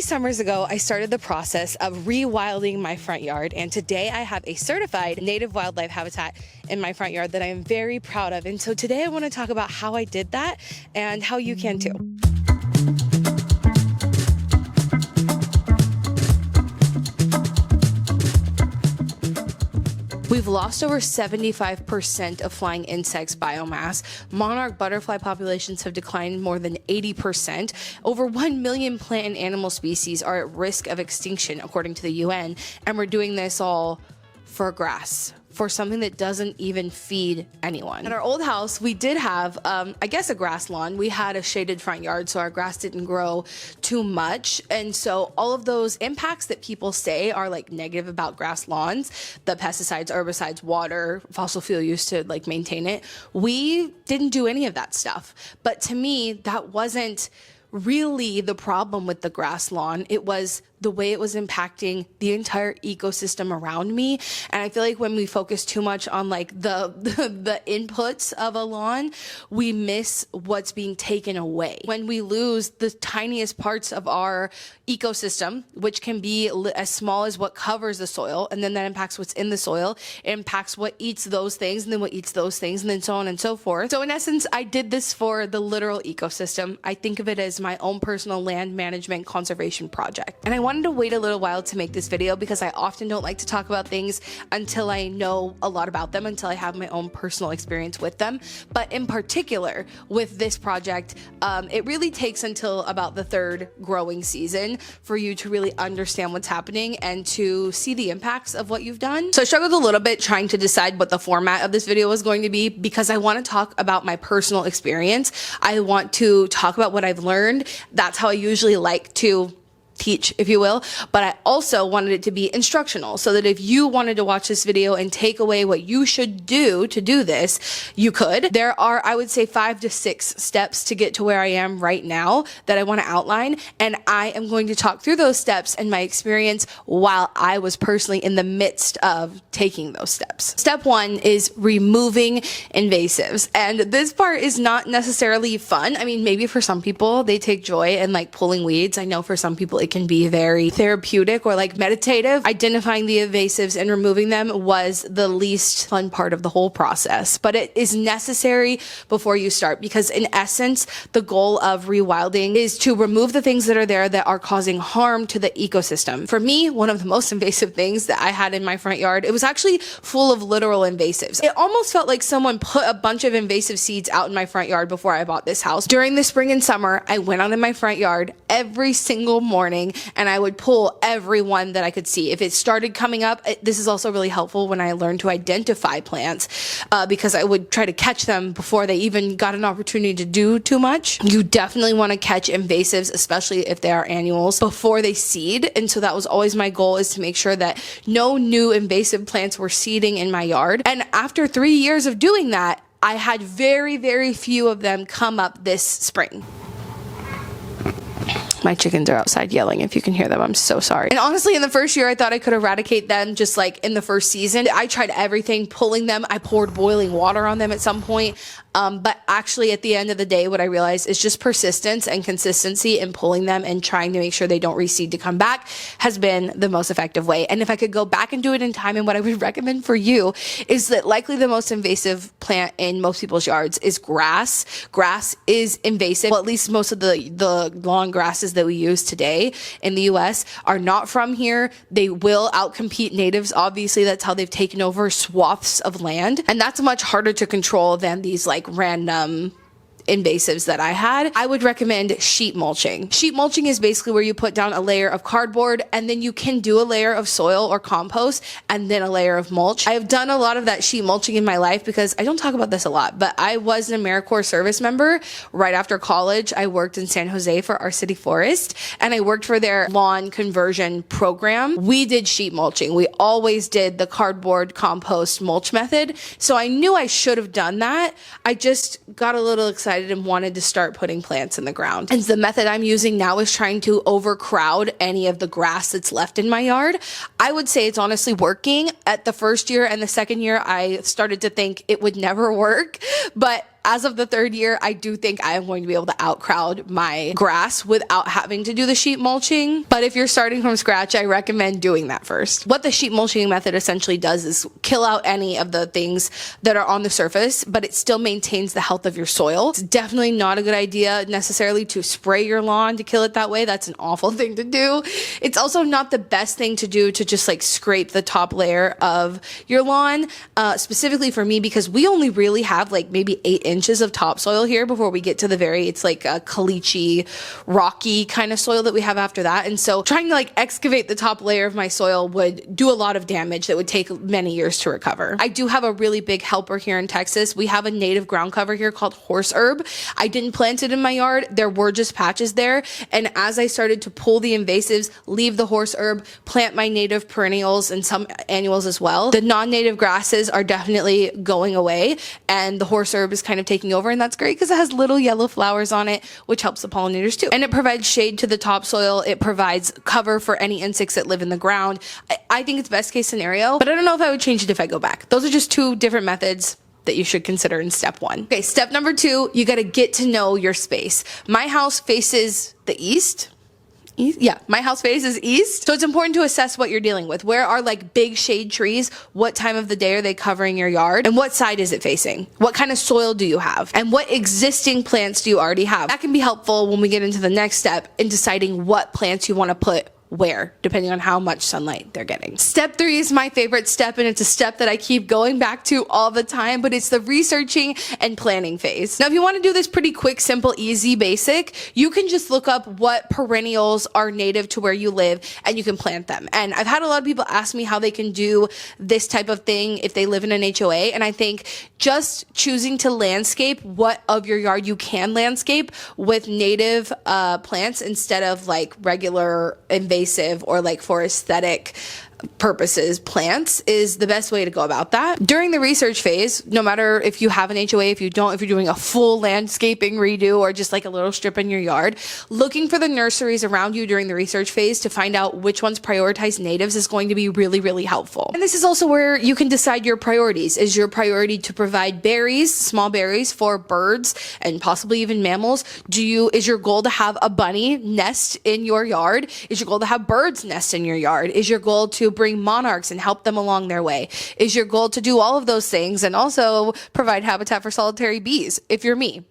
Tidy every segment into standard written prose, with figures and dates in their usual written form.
summers ago, I started the process of rewilding my front yard, and today I have a certified native wildlife habitat in my front yard that I am very proud of. And so today I want to talk about how I did that and how you can too. We've lost over 75% of flying insects biomass. Monarch butterfly populations have declined more than 80%. Over 1 million plant and animal species are at risk of extinction, according to the UN. And we're doing this all for grass, for something that doesn't even feed anyone. At our old house, we did have, I guess, a grass lawn. We had a shaded front yard, so our grass didn't grow too much. And so all of those impacts that people say are like negative about grass lawns, the pesticides, herbicides, water, fossil fuel use to like maintain it, we didn't do any of that stuff. But to me, that wasn't really the problem with the grass lawn. It was the way it was impacting the entire ecosystem around me. And I feel like when we focus too much on like the inputs of a lawn, we miss what's being taken away. When we lose the tiniest parts of our ecosystem, which can be as small as what covers the soil, and then that impacts what's in the soil, it impacts what eats those things, and then what eats those things, and then so on and so forth. So in essence, I did this for the literal ecosystem. I think of it as my own personal land management conservation project. And I wanted to wait a little while to make this video because I often don't like to talk about things until I know a lot about them, until I have my own personal experience with them. But in particular with this project, it really takes until about the third growing season for you to really understand what's happening and to see the impacts of what you've done. So I struggled a little bit trying to decide what the format of this video was going to be because I want to talk about my personal experience. I want to talk about what I've learned. That's how I usually like to teach, if you will, but I also wanted it to be instructional so that if you wanted to watch this video and take away what you should do to do this, you could. There are, I would say, 5 to 6 steps to get to where I am right now that I want to outline, and I am going to talk through those steps and my experience while I was personally in the midst of taking those steps. Step 1 is removing invasives, and this part is not necessarily fun. I mean, maybe for some people they take joy in like pulling weeds. I know for some people it can be very therapeutic or like meditative. Identifying the invasives and removing them was the least fun part of the whole process, but it is necessary before you start because in essence, the goal of rewilding is to remove the things that are there that are causing harm to the ecosystem. For me, one of the most invasive things that I had in my front yard, it was actually full of literal invasives. It almost felt like someone put a bunch of invasive seeds out in my front yard before I bought this house. During the spring and summer, I went out in my front yard every single morning and I would pull every one that I could see. If it started coming up, this is also really helpful when I learned to identify plants because I would try to catch them before they even got an opportunity to do too much. You definitely want to catch invasives, especially if they are annuals, before they seed. And so that was always my goal, is to make sure that no new invasive plants were seeding in my yard. And after 3 years of doing that, I had very, very few of them come up this spring. My chickens are outside yelling. If you can hear them, I'm so sorry. And honestly, in the first year, I thought I could eradicate them just like in the first season. I tried everything, pulling them. I poured boiling water on them at some point. But actually at the end of the day, what I realized is just persistence and consistency in pulling them and trying to make sure they don't reseed to come back has been the most effective way. And if I could go back and do it in time, and what I would recommend for you is that likely the most invasive plant in most people's yards is grass. Grass is invasive. Well, at least most of the lawn grasses that we use today in the US are not from here. They will outcompete natives. Obviously, that's how they've taken over swaths of land. And that's much harder to control than these like random invasives that I had. I would recommend sheet mulching. Sheet mulching is basically where you put down a layer of cardboard and then you can do a layer of soil or compost and then a layer of mulch. I have done a lot of that sheet mulching in my life because I don't talk about this a lot, but I was an AmeriCorps service member. Right after college, I worked in San Jose for our city forest and I worked for their lawn conversion program. We did sheet mulching. We always did the cardboard compost mulch method. So I knew I should have done that. I just got a little excited and wanted to start putting plants in the ground. And the method I'm using now is trying to overcrowd any of the grass that's left in my yard. I would say it's honestly working. At the first year and the second year, I started to think it would never work, but as of the third year, I do think I am going to be able to outcrowd my grass without having to do the sheet mulching. But if you're starting from scratch, I recommend doing that first. What the sheet mulching method essentially does is kill out any of the things that are on the surface, but it still maintains the health of your soil. It's definitely not a good idea necessarily to spray your lawn to kill it that way. That's an awful thing to do. It's also not the best thing to do to just like scrape the top layer of your lawn, specifically for me, because we only really have like maybe 8 inches of topsoil here before we get to the it's like a caliche, rocky kind of soil that we have after that. And so trying to like excavate the top layer of my soil would do a lot of damage that would take many years to recover. I do have a really big helper here in Texas. We have a native ground cover here called horse herb. I didn't plant it in my yard. There were just patches there. And as I started to pull the invasives, leave the horse herb, plant my native perennials and some annuals as well, the non-native grasses are definitely going away and the horse herb is kind of taking over. And that's great because it has little yellow flowers on it, which helps the pollinators too. And it provides shade to the topsoil. It provides cover for any insects that live in the ground. I think it's best case scenario, but I don't know if I would change it if I go back. Those are just 2 different methods that you should consider in step 1. Okay, step number 2, you got to get to know your space. My house faces the east. Yeah, my house faces east. So it's important to assess what you're dealing with. Where are like big shade trees? What time of the day are they covering your yard? And what side is it facing? What kind of soil do you have? And what existing plants do you already have? That can be helpful when we get into the next step in deciding what plants you want to put where, depending on how much sunlight they're getting. Step 3 is my favorite step, and it's a step that I keep going back to all the time, but it's the researching and planning phase. Now, if you want to do this pretty quick, simple, easy, basic, you can just look up what perennials are native to where you live and you can plant them. And I've had a lot of people ask me how they can do this type of thing if they live in an HOA, and I think just choosing to landscape what of your yard you can landscape with native plants instead of like regular invasive or like for aesthetic purposes plants is the best way to go about that. During the research phase, no matter if you have an HOA, if you don't, if you're doing a full landscaping redo or just like a little strip in your yard, looking for the nurseries around you during the research phase to find out which ones prioritize natives is going to be really, really helpful. And this is also where you can decide your priorities. Is your priority to provide berries, small berries for birds and possibly even mammals? Is your goal to have a bunny nest in your yard? Is your goal to have birds nest in your yard? Is your goal to bring monarchs and help them along their way? Is your goal to do all of those things and also provide habitat for solitary bees if you're me?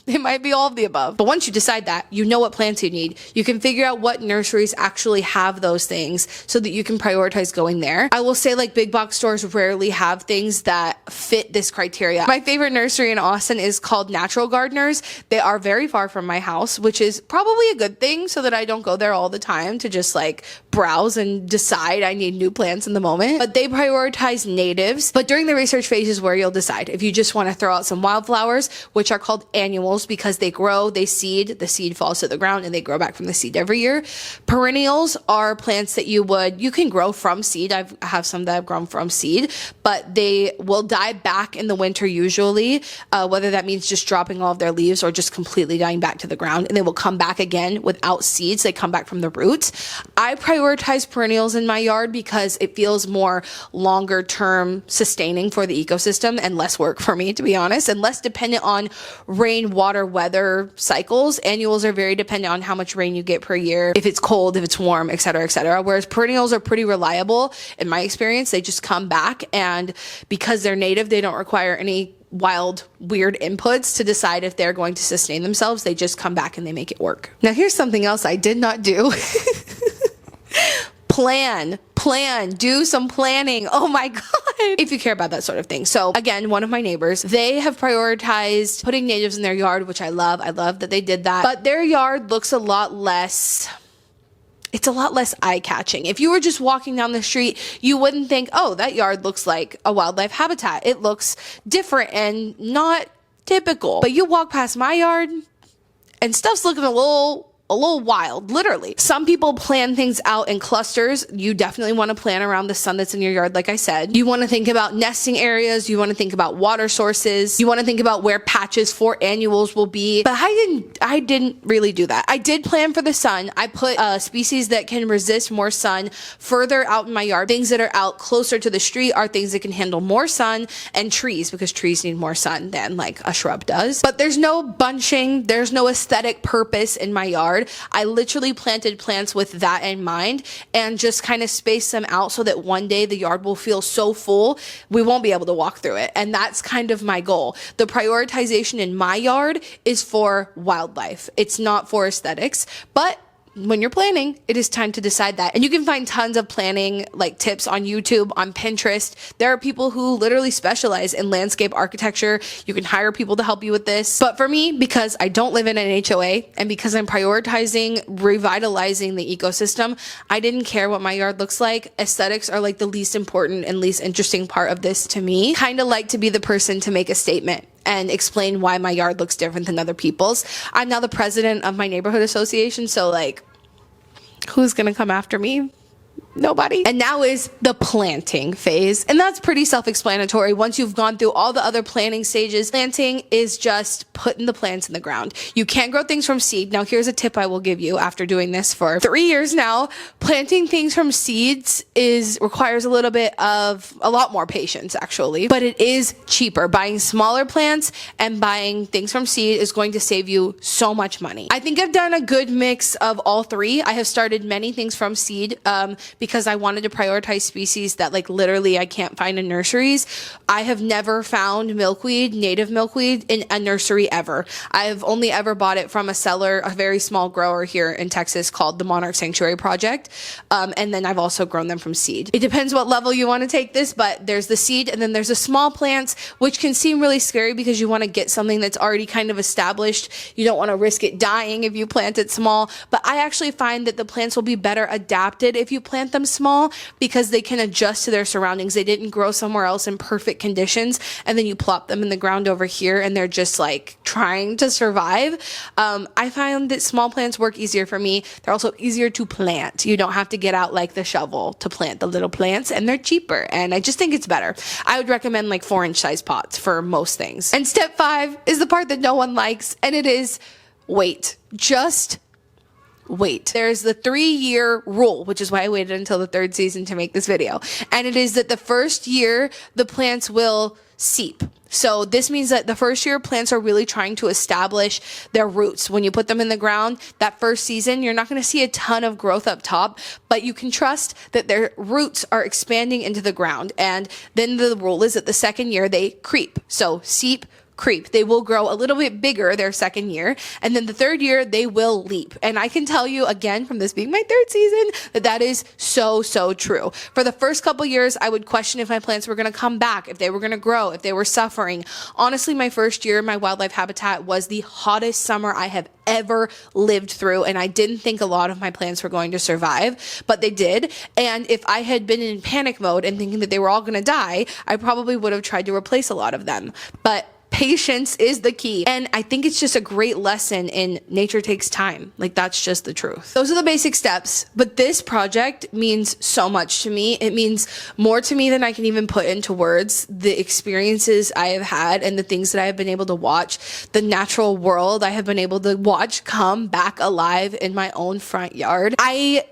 It might be all of the above. But once you decide that, you know what plants you need. You can figure out what nurseries actually have those things so that you can prioritize going there. I will say like big box stores rarely have things that fit this criteria. My favorite nursery in Austin is called Natural Gardeners. They are very far from my house, which is probably a good thing so that I don't go there all the time to just like browse and decide I need new plants in the moment. But they prioritize natives. But during the research phase is where you'll decide if you just want to throw out some wildflowers, which are called annuals because they grow, they seed, the seed falls to the ground and they grow back from the seed every year. Perennials are plants that you can grow from seed. I have some that have grown from seed, but they will die back in the winter usually, whether that means just dropping all of their leaves or just completely dying back to the ground, and they will come back again without seeds. They come back from the roots. I prioritize perennials in my yard because it feels more longer term sustaining for the ecosystem and less work for me, to be honest, and less dependent on rain, water, weather cycles. Annuals are very dependent on how much rain you get per year, if it's cold, if it's warm, et cetera, et cetera. Whereas perennials are pretty reliable. In my experience, they just come back, and because they're native, they don't require any wild, weird inputs to decide if they're going to sustain themselves. They just come back and they make it work. Now, here's something else I did not do. Do some planning. Oh my God. If you care about that sort of thing. So again, one of my neighbors, they have prioritized putting natives in their yard, which I love. I love that they did that. But their yard looks a lot less eye-catching. If you were just walking down the street, you wouldn't think, oh, that yard looks like a wildlife habitat. It looks different and not typical. But you walk past my yard and stuff's looking a little wild, literally. Some people plan things out in clusters. You definitely want to plan around the sun that's in your yard, like I said. You want to think about nesting areas. You want to think about water sources. You want to think about where patches for annuals will be. But I didn't really do that. I did plan for the sun. I put species that can resist more sun further out in my yard. Things that are out closer to the street are things that can handle more sun, and trees, because trees need more sun than like a shrub does. But there's no bunching. There's no aesthetic purpose in my yard. I literally planted plants with that in mind and just kind of spaced them out so that one day the yard will feel so full we won't be able to walk through it. And that's kind of my goal. The prioritization in my yard is for wildlife. It's not for aesthetics, but when you're planning, it is time to decide that. And you can find tons of planning like tips on YouTube, on Pinterest. There are people who literally specialize in landscape architecture. You can hire people to help you with this. But for me, because I don't live in an HOA and because I'm prioritizing revitalizing the ecosystem, I didn't care what my yard looks like. Aesthetics are like the least important and least interesting part of this to me. Kind of like to be the person to make a statement and explain why my yard looks different than other people's. I'm now the president of my neighborhood association, so like, who's gonna come after me? Nobody. And now is the planting phase. And that's pretty self-explanatory. Once you've gone through all the other planting stages, planting is just putting the plants in the ground. You can't grow things from seed. Now, here's a tip I will give you after doing this for 3 years now. Planting things from seeds requires a lot more patience, actually, but it is cheaper. Buying smaller plants and buying things from seed is going to save you so much money. I think I've done a good mix of all three. I have started many things from seed, because I wanted to prioritize species that like literally I can't find in nurseries. I have never found milkweed, native milkweed, in a nursery ever. I've only ever bought it from a seller, a very small grower here in Texas called the Monarch Sanctuary Project. And then I've also grown them from seed. It depends what level you want to take this, but there's the seed and then there's the small plants, which can seem really scary because you want to get something that's already kind of established. You don't want to risk it dying if you plant it small. But I actually find that the plants will be better adapted if you plant them small because they can adjust to their surroundings. They didn't grow somewhere else in perfect conditions, and then you plop them in the ground over here and they're just like trying to survive. I find that small plants work easier for me. They're also easier to plant. You don't have to get out like the shovel to plant the little plants, and they're cheaper, and I just think it's better. I would recommend like 4-inch size pots for most things. And step 5 is the part that no one likes, and it is wait. Just wait. There's the 3-year rule, which is why I waited until the 3rd season to make this video. And it is that the first year the plants will seep. So this means that the first year plants are really trying to establish their roots. When you put them in the ground, that first season, you're not going to see a ton of growth up top, but you can trust that their roots are expanding into the ground. And then the rule is that the 2nd year they creep. So seep, creep. They will grow a little bit bigger their 2nd year, and then the 3rd year they will leap. And I can tell you again from this being my 3rd season that is so true. For the first couple years, I would question if my plants were going to come back, if they were going to grow, if they were suffering. Honestly, my first year in my wildlife habitat was the hottest summer I have ever lived through, and I didn't think a lot of my plants were going to survive, but they did. And if I had been in panic mode and thinking that they were all going to die, I probably would have tried to replace a lot of them. But patience is the key. And I think it's just a great lesson in nature takes time. Like, that's just the truth. Those are the basic steps. But this project means so much to me. It means more to me than I can even put into words. The experiences I have had and the things that I have been able to watch, the natural world I have been able to watch come back alive in my own front yard. I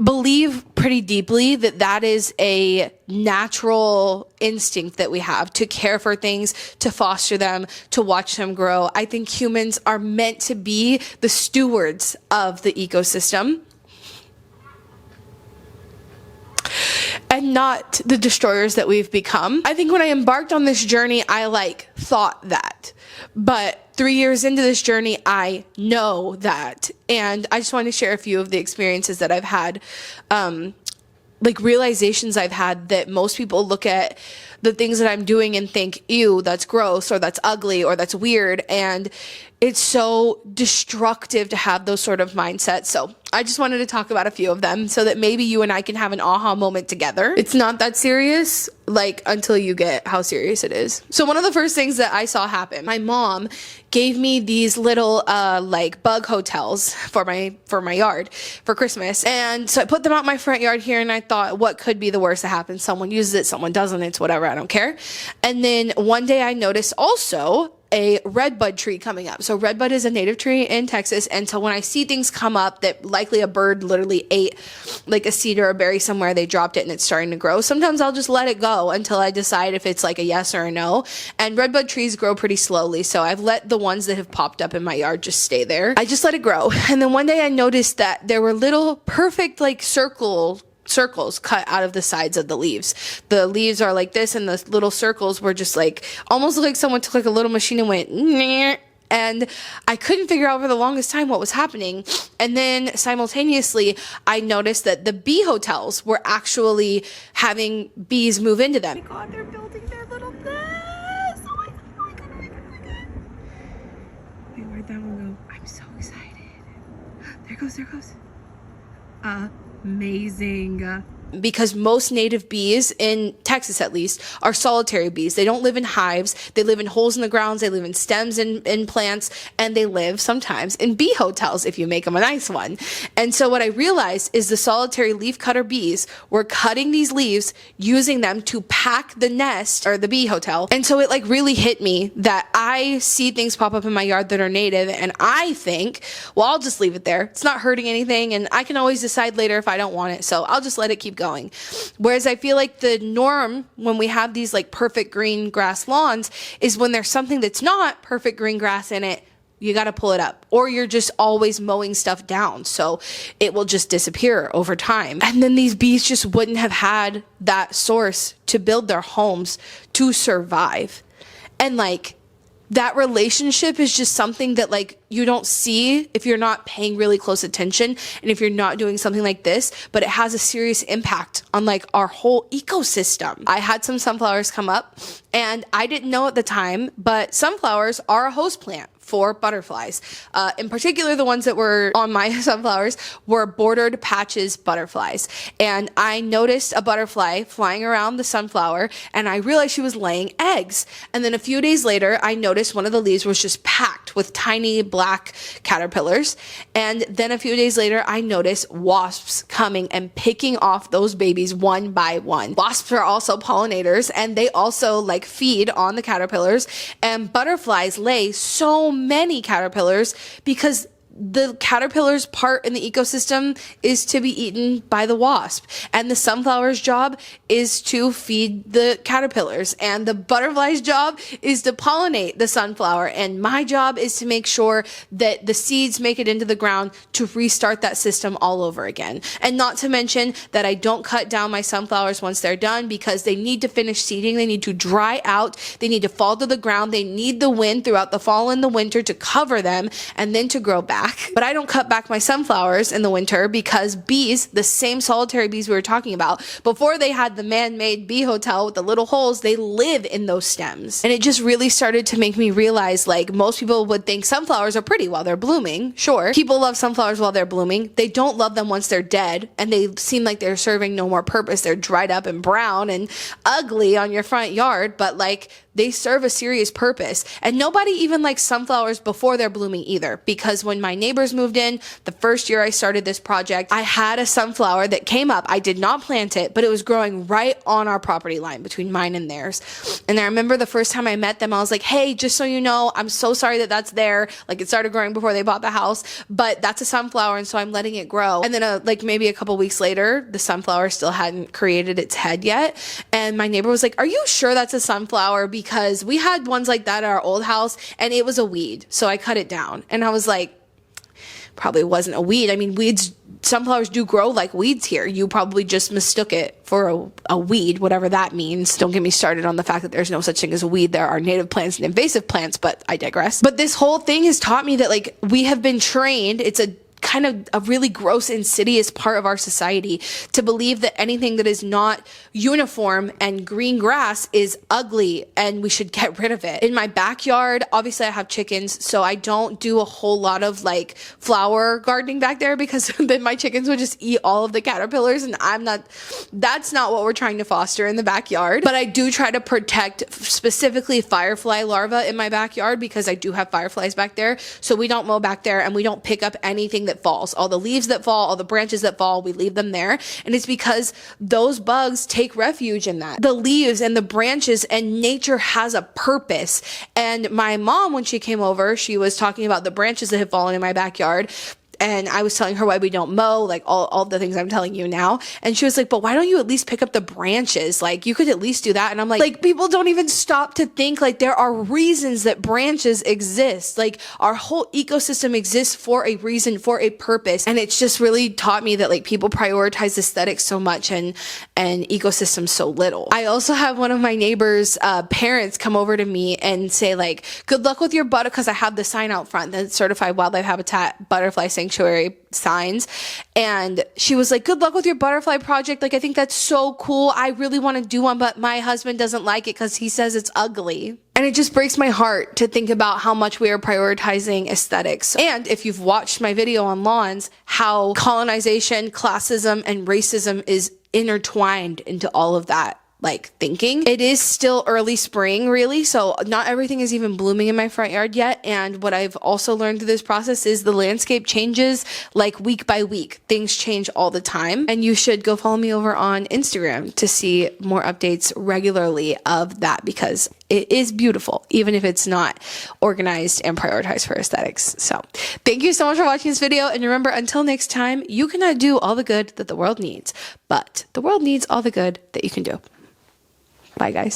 believe pretty deeply that is a natural instinct that we have to care for things, to foster them, to watch them grow. I think humans are meant to be the stewards of the ecosystem and not the destroyers that we've become. I think when I embarked on this journey, I thought that. But 3 years into this journey, I know that. And I just want to share a few of the experiences that I've had, realizations I've had that most people look at the things that I'm doing and think, ew, that's gross, or that's ugly, or that's weird. And it's so destructive to have those sort of mindsets. So I just wanted to talk about a few of them so that maybe you and I can have an aha moment together. It's not that serious, like, until you get how serious it is. So one of the first things that I saw happen, my mom gave me these little like bug hotels for my yard for Christmas. And so I put them out my front yard here, and I thought, what could be the worst that happens? Someone uses it, someone doesn't, it's whatever, I don't care. And then one day I noticed also a redbud tree coming up. So redbud is a native tree in Texas. And so when I see things come up that likely a bird literally ate like a seed or a berry somewhere, they dropped it and it's starting to grow, sometimes I'll just let it go until I decide if it's like a yes or a no. And redbud trees grow pretty slowly. So I've let the ones that have popped up in my yard just stay there. I just let it grow. And then one day I noticed that there were little perfect like circles cut out of the sides of the leaves. The leaves are like this, and the little circles were just like, almost like someone took like a little machine and went, nyeh. And I couldn't figure out for the longest time what was happening. And then simultaneously, I noticed that the bee hotels were actually having bees move into them. Oh my God, they're building their little nest. Oh my God, oh my God, oh my God, oh my God. Wait, where'd that one go? I'm so excited. There goes, there goes. Amazing. Because most native bees, in Texas at least, are solitary bees. They don't live in hives. They live in holes in the grounds. They live in stems in plants. And they live sometimes in bee hotels if you make them a nice one. And so what I realized is the solitary leafcutter bees were cutting these leaves, using them to pack the nest or the bee hotel. And so it like really hit me that I see things pop up in my yard that are native, and I think, well, I'll just leave it there. It's not hurting anything, and I can always decide later if I don't want it. So I'll just let it keep going. Whereas I feel like the norm when we have these like perfect green grass lawns is when there's something that's not perfect green grass in it, you got to pull it up, or you're just always mowing stuff down. So it will just disappear over time. And then these bees just wouldn't have had that source to build their homes to survive. And like, that relationship is just something that like you don't see if you're not paying really close attention and if you're not doing something like this, but it has a serious impact on like our whole ecosystem. I had some sunflowers come up, and I didn't know at the time, but sunflowers are a host plant for butterflies. In particular, the ones that were on my sunflowers were bordered patches butterflies. And I noticed a butterfly flying around the sunflower, and I realized she was laying eggs. And then a few days later, I noticed one of the leaves was just packed with tiny black caterpillars. And then a few days later, I noticed wasps coming and picking off those babies one by one. Wasps are also pollinators, and they also like feed on the caterpillars. And butterflies lay so many caterpillars because the caterpillar's part in the ecosystem is to be eaten by the wasp, and the sunflower's job is to feed the caterpillars, and the butterfly's job is to pollinate the sunflower, and my job is to make sure that the seeds make it into the ground to restart that system all over again. And not to mention that I don't cut down my sunflowers once they're done, because they need to finish seeding, they need to dry out, they need to fall to the ground, they need the wind throughout the fall and the winter to cover them and then to grow back. But I don't cut back my sunflowers in the winter, because bees, the same solitary bees we were talking about, before they had the man-made bee hotel with the little holes, they live in those stems. And it just really started to make me realize, like, most people would think sunflowers are pretty while they're blooming. Sure, people love sunflowers while they're blooming. They don't love them once they're dead, and they seem like they're serving no more purpose. They're dried up and brown and ugly on your front yard, but like, they serve a serious purpose. And nobody even likes sunflowers before they're blooming either, because when my neighbors moved in, the first year I started this project, I had a sunflower that came up. I did not plant it, but it was growing right on our property line between mine and theirs. And I remember the first time I met them, I was like, hey, just so you know, I'm so sorry that that's there. Like, it started growing before they bought the house, but that's a sunflower, and so I'm letting it grow. And then like maybe a couple weeks later, the sunflower still hadn't created its head yet. And my neighbor was like, are you sure that's a sunflower? Because we had ones like that at our old house, and it was a weed. So I cut it down. And I was like, probably wasn't a weed. I mean, weeds, sunflowers do grow like weeds here. You probably just mistook it for a weed, whatever that means. Don't get me started on the fact that there's no such thing as a weed. There are native plants and invasive plants, but I digress. But this whole thing has taught me that, like, we have been trained. It's a kind of a really gross, insidious part of our society to believe that anything that is not uniform and green grass is ugly and we should get rid of it. In my backyard, obviously I have chickens, so I don't do a whole lot of like flower gardening back there because then my chickens would just eat all of the caterpillars, and that's not what we're trying to foster in the backyard. But I do try to protect specifically firefly larvae in my backyard because I do have fireflies back there. So we don't mow back there and we don't pick up anything that falls. All the leaves that fall, all the branches that fall, we leave them there. And it's because those bugs take refuge in that. The leaves and the branches, and nature has a purpose. And my mom, when she came over, she was talking about the branches that had fallen in my backyard. And I was telling her why we don't mow, like all the things I'm telling you now. And she was like, but why don't you at least pick up the branches? Like, you could at least do that. And I'm like, people don't even stop to think like there are reasons that branches exist. Like, our whole ecosystem exists for a reason, for a purpose. And it's just really taught me that like people prioritize aesthetics so much and ecosystems so little. I also have one of my neighbors' parents come over to me and say like, good luck with your butterfly, because I have the sign out front, the Certified Wildlife Habitat Butterfly Sanctuary signs, and she was like, good luck with your butterfly project, like I think that's so cool, I really want to do one, but my husband doesn't like it because he says it's ugly. And it just breaks my heart to think about how much we are prioritizing aesthetics. And if you've watched my video on lawns, how colonization, classism, and racism is intertwined into all of that like thinking. It is still early spring, really, so not everything is even blooming in my front yard yet. And what I've also learned through this process is the landscape changes like week by week. Things change all the time, and you should go follow me over on Instagram to see more updates regularly of that, because it is beautiful, even if it's not organized and prioritized for aesthetics. So thank you so much for watching this video. And remember, until next time, you cannot do all the good that the world needs, but the world needs all the good that you can do. Bye, guys.